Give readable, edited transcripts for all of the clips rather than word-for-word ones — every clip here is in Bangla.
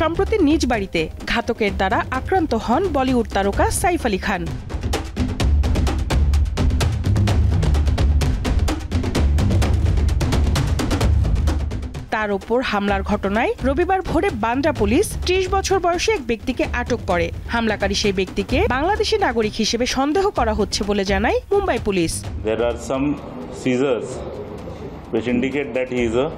সম্প্রতি নিজ বাড়িতে ঘাতকের দ্বারা আক্রান্ত হন বলিউড তারকা সাইফ আলী খান। তার ওপর হামলার ঘটনায় রবিবার ভোরে বান্দ্রা পুলিশ ৩০ বছর বয়সী এক ব্যক্তিকে আটক করে। হামলাকারী সেই ব্যক্তিকে বাংলাদেশি নাগরিক হিসেবে সন্দেহ করা হচ্ছে বলে জানায় Mumbai police. There are some seizures which indicate that he is a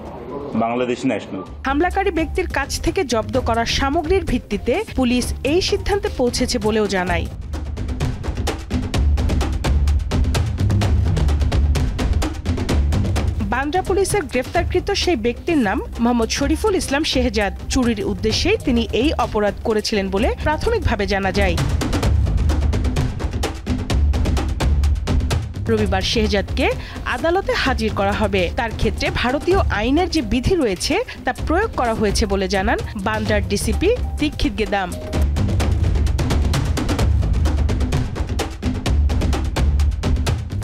Bangladeshi national. হামলাকারী ব্যক্তির কাছ থেকে জব্দ করা সামগ্রীর ভিত্তিতে পুলিশ এই সিদ্ধান্তে পৌঁছেছে বলেও জানায়। বান্দ্রা পুলিশের গ্রেফতারকৃত সেই ব্যক্তির নাম মোহাম্মদ শরীফুল ইসলাম শেহজাদ। চুরির উদ্দেশ্যেই তিনি এই অপরাধ করেছিলেন বলে প্রাথমিকভাবে জানা যায়। রবিবার শেহজাদকে আদালতে হাজির করা হবে। তার ক্ষেত্রে ভারতীয় আইনের যে বিধি রয়েছে তা প্রয়োগ করা হয়েছে বলে জানান বান্দ্রার ডিসিপি দীক্ষিত গেদাম।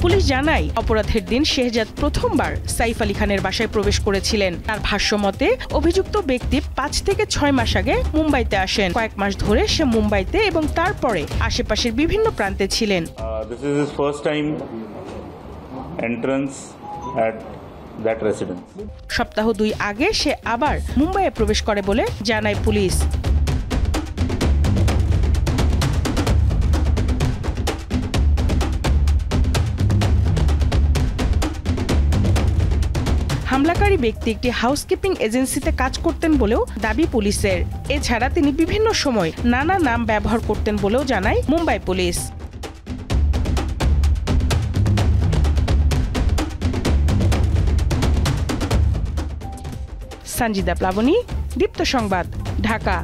পুলিশ জানায়, অপরাধের দিন শেহজাদ প্রথমবার সাইফ আলী খানের বাসায় প্রবেশ করেছিলেন। তার ভাষ্যমতে অভিযুক্ত ব্যক্তি ৫ থেকে ৬ মাস আগে মুম্বাইতে আসেন। কয়েক মাস ধরে সে মুম্বাইতে এবং তারপরে আশেপাশের বিভিন্ন প্রান্তে ছিলেন। This is his first time entrance at that residence. সপ্তাহ ২ আগে সে আবার মুম্বাইয়ে প্রবেশ করে বলে জানায় পুলিশ। হামলাকারী ব্যক্তি একটি হাউসকিপিং এজেন্সিতে কাজ করতেন বলেও দাবি পুলিশের। এছাড়া তিনি বিভিন্ন সময় নানা নাম ব্যবহার করতেন বলেও জানায় মুম্বাই পুলিশ। সঞ্জিদা প্লাবনী, দীপ্ত সংবাদ, ঢাকা।